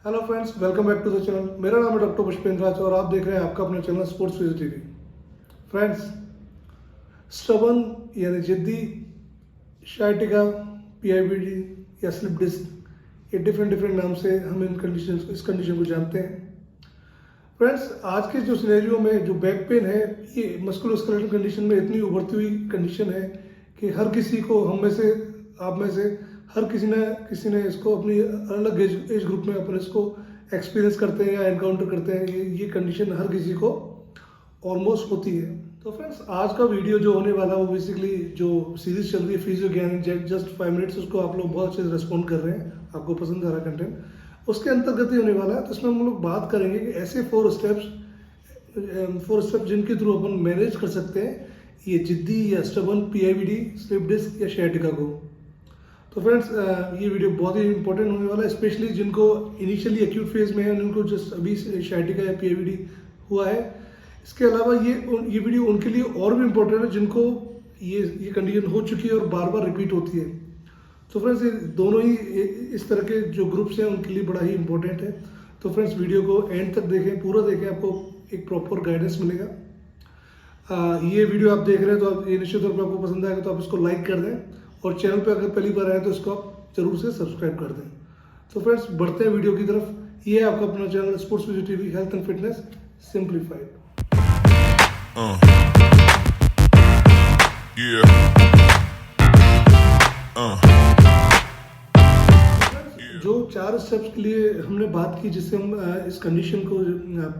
Hello friends, welcome back to the channel. मेरा नाम है डॉक्टर पुष्पेंद्र राज और आप देख रहे हैं आपका अपना channel sports physio TV. Friends, stubborn यानी जिद्दी, शाइटिका, पीआईबीडी या स्लिप डिस्क, ये डिफरेंट डिफरेंट नाम से हम इस कंडीशन को जानते हैं। फ्रेंड्स, आज के जो सिनेरियो में जो बैक पेन है, ये मस्कुलोस्केलेटल कंडीशन में इतनी उभरती हुई कंडीशन है कि हर किसी को, हम में से, आप में से, हर किसी ने इसको अपनी अलग एज ग्रुप में अपन इसको एक्सपीरियंस करते हैं या एनकाउंटर करते हैं। ये कंडीशन हर किसी को ऑलमोस्ट होती है। तो फ्रेंड्स, आज का वीडियो जो होने वाला है वो बेसिकली जो सीरीज चल रही है फिजियो ज्ञान जस्ट 5 मिनट्स, उसको आप लोग बहुत अच्छे से रिस्पॉन्ड कर रहे हैं, आपको पसंद आ रहा है कंटेंट, उसके अंतर्गत ही होने वाला है। तो इसमें हम लोग बात करेंगे कि ऐसे 4 स्टेप्स जिनके थ्रू अपन मैनेज कर सकते हैं ये जिद्दी या स्टबन, पीआईबीडी, स्लिप डिस्क या शाइटिका को। तो फ्रेंड्स, ये वीडियो बहुत ही इंपॉर्टेंट होने वाला है, स्पेशली जिनको इनिशियली एक्यूट फेज में है, उनको जस्ट अभी शाइटिका या पीआईबीडी हुआ है। इसके अलावा ये वीडियो उनके लिए और भी इम्पोर्टेंट है जिनको ये कंडीशन हो चुकी है और बार बार रिपीट होती है। तो फ्रेंड्स, ये दोनों ही इस तरह के जो ग्रुप्स हैं उनके लिए बड़ा ही इंपॉर्टेंट है। तो फ्रेंड्स, वीडियो को एंड तक देखें, पूरा देखें, आपको एक प्रॉपर गाइडेंस मिलेगा। ये वीडियो आप देख रहे हैं तो आप ये निश्चित तौर पर आपको पसंद आएगा तो आप इसको लाइक कर दें, और चैनल पे अगर पहली बार आए तो इसको आप जरूर से सब्सक्राइब कर दें। तो फ्रेंड्स, बढ़ते हैं वीडियो की तरफ। ये है आपका अपना channel sports physio TV, health and fitness simplified. जो 4 स्टेप्स के लिए हमने बात की जिससे हम इस कंडीशन को,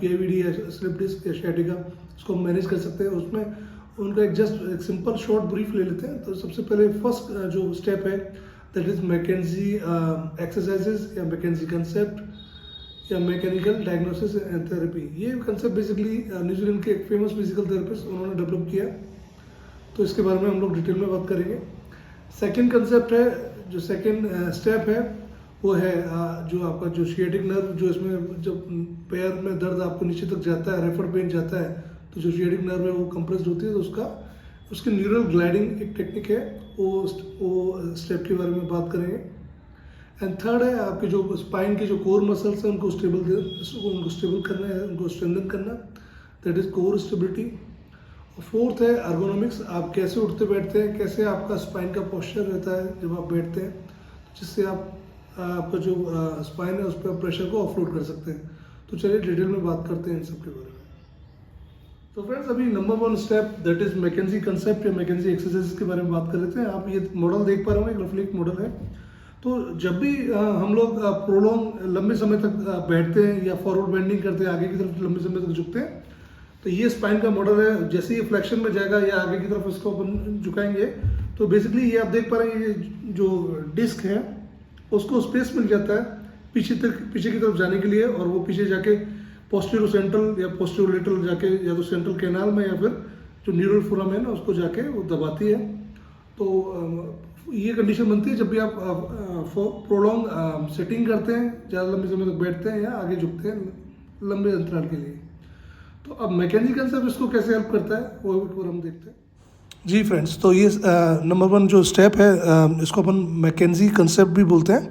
पीआईबीडी या स्लिप डिस्क या शाइटिका, इसको मैनेज कर सकते हैं, उसमें उनका एक सिंपल शॉर्ट ब्रीफ ले लेते हैं। तो सबसे पहले फर्स्ट जो स्टेप है दैट इज मैकेंजी एक्सरसाइजेज या मैकेंजी कंसेप्ट या मैकेनिकल डायग्नोसिस एंड थेरेपी। ये कंसेप्ट बेसिकली न्यूजीलैंड के एक फेमस फिजिकल थेरेपिस्ट उन्होंने डेवलप किया, तो इसके बारे में हम लोग डिटेल में बात करेंगे। सेकेंड कंसेप्ट है, जो सेकेंड स्टेप है वो है जो आपका जो सियाटिक नर्व, जो इसमें जब पैर में दर्द आपको नीचे तक जाता है, रेफर पेन जाता है, तो जो सियाटिक नर्व है वो कंप्रेस्ड होती है, तो उसकी न्यूरल ग्लाइडिंग एक टेक्निक है, वो स्टेप के बारे में बात करेंगे। एंड थर्ड है आपके जो स्पाइन के जो कोर मसल्स हैं उनको स्टेबल करना है, उनको स्ट्रेंथन करना, that is core stability. Fourth है अर्गोनॉमिक्स, आप कैसे उठते बैठते हैं, कैसे आपका स्पाइन का पोस्चर रहता है जब आप बैठते हैं, जिससे आपका जो स्पाइन है उस पर प्रेशर को ऑफलोड कर सकते हैं। तो चलिए डिटेल में बात करते हैं इन सब के बारे में। तो फ्रेंड्स, अभी number 1 step that is McKenzie concept या मैकेंजी एक्सरसाइज के बारे में बात कर लेते हैं। आप ये मॉडल देख पा रहे होंगे, रफली एक मॉडल है। तो जब भी हम लोग प्रोलॉन्ग लंबे समय तक बैठते हैं या फॉरवर्ड बेंडिंग करते हैं, आगे की तरफ लंबे समय तक झुकते हैं, तो ये स्पाइन का मॉडल है। जैसे ही फ्लेक्शन में जाएगा या आगे की तरफ इसको अपन झुकाएंगे, तो बेसिकली ये आप देख पा रहे हैं, ये जो डिस्क है उसको स्पेस मिल जाता है पीछे की तरफ जाने के लिए, और वो पीछे जाके पोस्टीरियर सेंट्रल या पोस्टीरियर लेटरल जाके या तो सेंट्रल कैनाल में या फिर जो न्यूरल फोरामेन है उसको जाके वो दबाती है। तो ये कंडीशन बनती है जब भी आप प्रोलॉन्ग सेटिंग करते हैं, ज़्यादा लंबे समय तक बैठते हैं या आगे झुकते हैं लंबे अंतराल के लिए। तो अब मैकेंजी कंसेप्ट इसको कैसे हेल्प करता है वो एक बार हम देखते हैं। जी फ्रेंड्स, तो ये नंबर 1 जो स्टेप है, इसको अपन मैकेंजी कंसेप्ट भी बोलते हैं।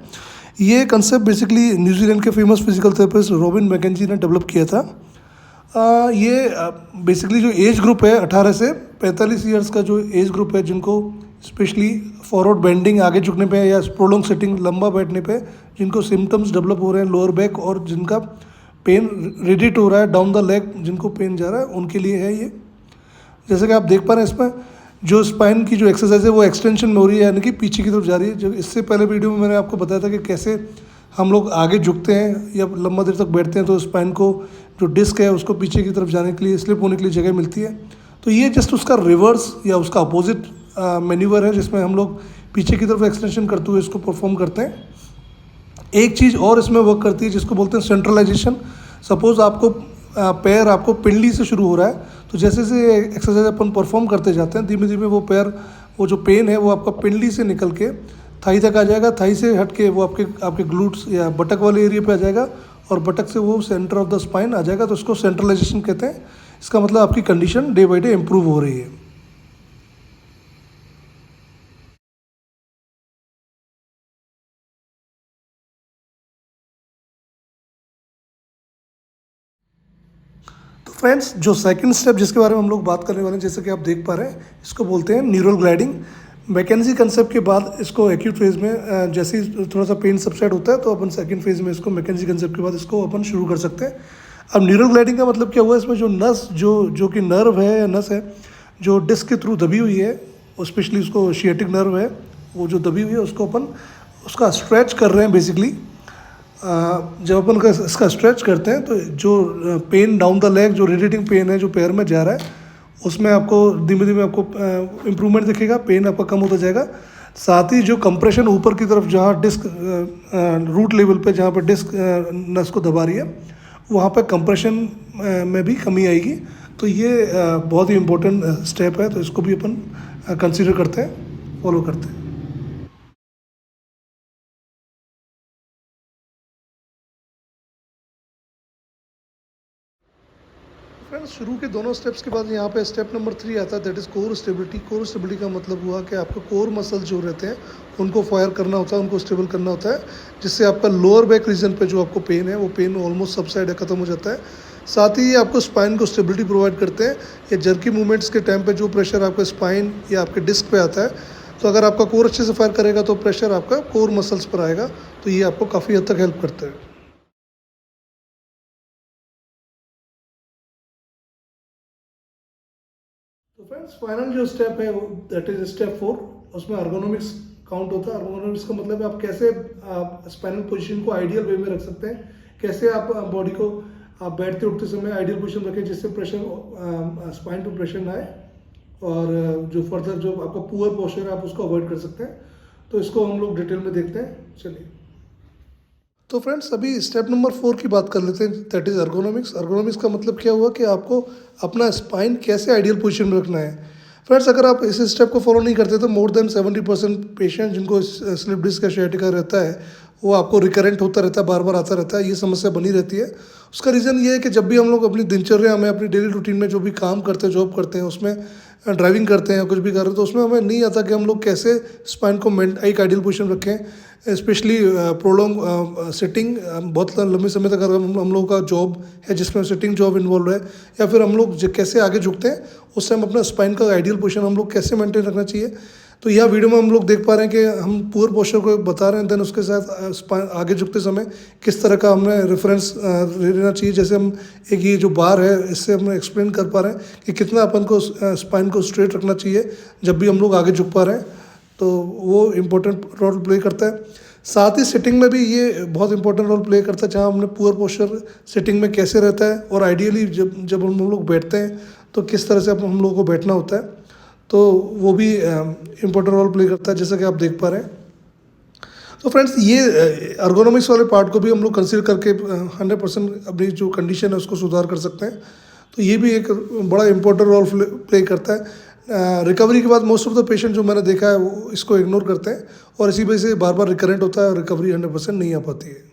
ये कंसेप्ट बेसिकली न्यूजीलैंड के famous physical therapist Robin McKenzie ने डेवलप किया था। ये बेसिकली जो एज ग्रुप है 18 से 45 ईयर्स का जो एज ग्रुप है, जिनको स्पेशली फॉरवर्ड बेंडिंग, आगे झुकने पे या प्रोलॉन्ग सिटिंग, लंबा बैठने पे जिनको सिम्टम्स डेवलप हो रहे हैं लोअर बैक, और जिनका पेन रेडिट हो रहा है डाउन द लेग, जिनको पेन जा रहा है, उनके लिए है ये। जैसे कि आप देख पा रहे हैं, इसमें जो स्पाइन की जो एक्सरसाइज है वो एक्सटेंशन में हो रही है, यानी कि पीछे की तरफ जा रही है। जो इससे पहले वीडियो में मैंने आपको बताया था कि कैसे हम लोग आगे झुकते हैं या लंबा देर तक बैठते हैं तो स्पाइन को, जो डिस्क है, उसको पीछे की तरफ जाने के लिए, स्लिप होने के लिए जगह मिलती है। तो ये जस्ट उसका रिवर्स या उसका अपोजिट मैन्यूवर है, जिसमें हम लोग पीछे की तरफ एक्सटेंशन करते हुए इसको परफॉर्म करते हैं। एक चीज़ और इसमें वर्क करती है जिसको बोलते हैं सेंट्रलाइजेशन। सपोज आपको पैर आपको पिंडली से शुरू हो रहा है, तो जैसे जैसे एक्सरसाइज अपन परफॉर्म करते जाते हैं, धीमे धीमे वो पैर, वो जो पेन है वो आपका पिंडली से निकल के थाई तक आ जाएगा, थाई से हट के वो आपके ग्लूट्स या बटक वाले एरिया पे आ जाएगा, और बटक से वो सेंटर ऑफ द स्पाइन आ जाएगा। तो इसको सेंट्रलाइजेशन कहते हैं। इसका मतलब आपकी condition day by day improve हो रही है। फ्रेंड्स, जो सेकंड स्टेप जिसके बारे में हम लोग बात करने वाले हैं, जैसे कि आप देख पा रहे हैं, इसको बोलते हैं न्यूरल ग्लाइडिंग। मैकेंजी कंसेप्ट के बाद इसको एक्यूट फेज में जैसे ही थोड़ा सा पेन सबसाइड होता है तो अपन सेकंड फेज में इसको मैकेंजी कंसेप्ट के बाद इसको अपन शुरू कर सकते हैं। अब न्यूरल ग्लाइडिंग का मतलब क्या हुआ, इसमें जो नस जो कि नर्व है या नस है जो डिस्क के थ्रू दबी हुई है, स्पेशली उसको शिएटिक नर्व है, वो जो दबी हुई है उसको अपन उसका स्ट्रेच कर रहे हैं बेसिकली। जब अपन इसका स्ट्रेच करते हैं तो जो पेन डाउन द लेग, जो रेडिएटिंग पेन है जो पैर में जा रहा है, उसमें आपको धीमे धीमे आपको इम्प्रूवमेंट दिखेगा, पेन आपका कम होता जाएगा। साथ ही जो कंप्रेशन ऊपर की तरफ जहाँ डिस्क रूट लेवल पे जहाँ पर डिस्क नस को दबा रही है, वहाँ पे कंप्रेशन में भी कमी आएगी। तो ये बहुत ही इम्पोर्टेंट स्टेप है, तो इसको भी अपन कंसीडर करते हैं, फॉलो करते हैं। फ्रेंड्स, शुरू के दोनों स्टेप्स के बाद यहाँ पे स्टेप नंबर 3 आता है, that is core stability. Core stability का मतलब हुआ कि आपके कोर मसल जो रहते हैं उनको फायर करना होता है, उनको स्टेबल करना होता है, जिससे आपका लोअर बैक रीजन पे जो आपको पेन है वो पेन ऑलमोस्ट सबसाइड ख़त्म हो जाता है। साथ ही आपको स्पाइन को स्टेबिलिटी प्रोवाइड करते हैं। ये जर्की मूवमेंट्स के टाइम पे जो प्रेशर आपके स्पाइन या आपके डिस्क पे आता है, तो अगर आपका कोर अच्छे से फायर करेगा तो प्रेशर आपका कोर मसल्स पर आएगा, तो ये आपको काफ़ी हद तक हेल्प करता है। तो फ्रेंड्स, फाइनल जो स्टेप है दैट इज स्टेप 4, उसमें अर्गोनॉमिक्स काउंट होता है। अर्गोनॉमिक्स का मतलब है आप कैसे आप स्पाइनल पोजीशन को आइडियल वे में रख सकते हैं, कैसे आप बॉडी को आप बैठते उठते समय आइडियल पोजीशन रखें जिससे प्रेशर स्पाइन पर प्रेशर ना आए, और जो फर्दर जो आपका पुअर पोस्चर है आप उसको अवॉइड कर सकते हैं। तो इसको हम लोग डिटेल में देखते हैं, चलिए। तो फ्रेंड्स, अभी स्टेप नंबर 4 की बात कर लेते हैं, दैट इज़ अर्गोनॉमिक्स। अर्गोनॉमिक्स का मतलब क्या हुआ कि आपको अपना स्पाइन कैसे आइडियल पोजीशन में रखना है। फ्रेंड्स, अगर आप इस स्टेप को फॉलो नहीं करते तो मोर देन 70% पेशेंट जिनको स्लिप डिस्क या sciatica रहता है, वो आपको रिकरेंट होता रहता है, बार बार आता रहता है, ये समस्या बनी रहती है। उसका रीज़न ये है कि जब भी हम लोग अपनी दिनचर्या में, अपनी डेली रूटीन में जो भी काम करते हैं, जॉब करते हैं, उसमें ड्राइविंग करते हैं, कुछ भी कर रहे हैं, तो उसमें हमें नहीं आता कि हम लोग कैसे स्पाइन को एक आइडियल पोजीशन रखें। स्पेशली प्रोलॉन्ग सिटिंग, बहुत लंबे समय तक अगर हम लोगों का जॉब है जिसमें सिटिंग जॉब इन्वॉल्व है, या फिर हम लोग कैसे आगे झुकते हैं, उस टाइम अपना स्पाइन का आइडियल पोजीशन हम लोग कैसे मेंटेन रखना चाहिए। तो यह वीडियो में हम लोग देख पा रहे हैं कि हम पुअर पोस्चर को बता रहे हैं, देन उसके साथ आगे झुकते समय किस तरह का हमें रेफरेंस लेना चाहिए। जैसे हम एक ये जो बार है, इससे हम एक्सप्लेन कर पा रहे हैं कि कितना अपन को स्पाइन को स्ट्रेट रखना चाहिए जब भी हम लोग आगे झुक पा रहे हैं, तो वो इम्पोर्टेंट रोल प्ले करता है। साथ ही सिटिंग में भी ये बहुत इंपॉर्टेंट रोल प्ले करता है, जहाँ हमने पुअर पोस्चर सिटिंग में कैसे रहता है, और आइडियली जब हम लोग बैठते हैं तो किस तरह से हम लोगों को बैठना होता है, तो वो भी इम्पोर्टेंट रोल प्ले करता है, जैसा कि आप देख पा रहे हैं। तो फ्रेंड्स, ये अर्गोनॉमिक्स वाले पार्ट को भी हम लोग कंसीडर करके 100% अपनी जो कंडीशन है उसको सुधार कर सकते हैं। तो ये भी एक बड़ा इंपॉर्टेंट रोल प्ले करता है। रिकवरी के बाद मोस्ट ऑफ द पेशेंट जो मैंने देखा है वो इसको इग्नोर करते हैं, और इसी वजह से बार बार रिकरेंट होता है और रिकवरी 100% नहीं आ पाती है।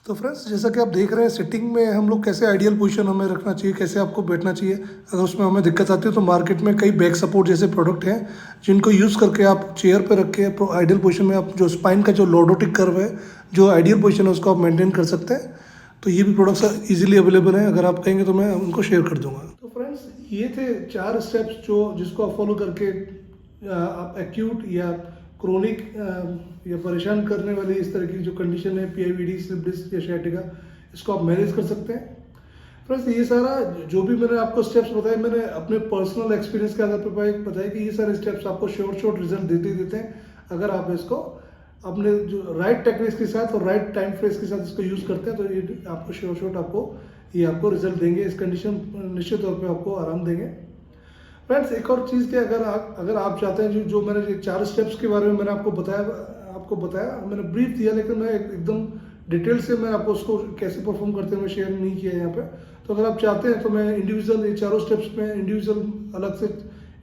तो फ्रेंड्स, जैसा कि आप देख रहे हैं, सिटिंग में हम लोग कैसे आइडियल पोजीशन हमें रखना चाहिए, कैसे आपको बैठना चाहिए। अगर उसमें हमें दिक्कत आती है तो मार्केट में कई बैक सपोर्ट जैसे प्रोडक्ट हैं जिनको यूज़ करके आप चेयर पे रख के आइडियल पोजीशन में आप जो स्पाइन का जो लॉर्डोटिक कर्व है, जो आइडियल पोजीशन है, उसको आप मेंटेन कर सकते हैं। तो ये भी प्रोडक्ट्स ईजिली अवेलेबल हैं, अगर आप कहेंगे तो मैं उनको शेयर कर दूंगा। तो फ्रेंड्स, ये थे 4 स्टेप्स जिसको आप फॉलो करके आप एक्यूट या क्रोनिक या परेशान करने वाली इस तरह की जो कंडीशन है, PIVD, स्लिप डिस्क या sciatica, इसको आप मैनेज कर सकते हैं। फ्रेंड्स, ये सारा जो भी मैंने आपको स्टेप्स बताए, मैंने अपने पर्सनल एक्सपीरियंस के आधार पर बताया कि ये सारे स्टेप्स आपको शॉर्ट रिजल्ट देते हैं, अगर आप इसको अपने जो राइट टेक्निक्स के साथ और राइट टाइम फ्रेस के साथ इसको यूज़ करते हैं, तो ये आपको शॉर्ट आपको रिजल्ट देंगे। इस कंडीशन निश्चित तौर पर आपको आराम देंगे। फ्रेंड्स, एक और चीज़ कि अगर आप चाहते हैं जो मैंने 4 स्टेप्स के बारे में मैंने आपको बताया, मैंने ब्रीफ दिया, लेकिन मैं एकदम डिटेल से मैं आपको उसको कैसे परफॉर्म करते हैं मैं शेयर नहीं किया यहाँ पे। तो अगर आप चाहते हैं तो मैं इंडिविजुअल ये 4 स्टेप्स में इंडिविजुअल अलग से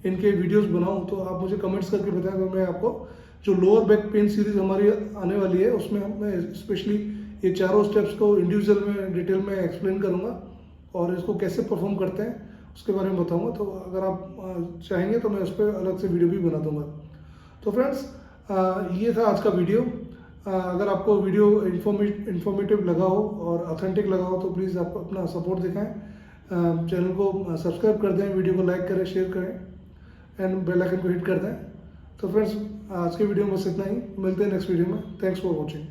इनके वीडियोस बनाऊँ, तो आप मुझे कमेंट्स करके बताएं। तो मैं आपको जो लोअर बैक पेन सीरीज हमारी आने वाली है, उसमें मैं स्पेशली ये 4 स्टेप्स को इंडिविजुअल में डिटेल में एक्सप्लेन करूँगा, और इसको कैसे परफॉर्म करते हैं उसके बारे में बताऊंगा। तो अगर आप चाहेंगे तो मैं उस पर अलग से वीडियो भी बना दूंगा। तो फ्रेंड्स ये था आज का वीडियो। अगर आपको वीडियो इन्फॉर्मेटिव लगा हो और ऑथेंटिक लगा हो तो प्लीज़ आप अपना सपोर्ट दिखाएं। चैनल को सब्सक्राइब कर दें, वीडियो को लाइक करें, शेयर करें एंड बेल आइकन को हिट कर दें। तो फ्रेंड्स आज के वीडियो में बस इतना ही, मिलते हैं नेक्स्ट वीडियो में। Thanks for watching.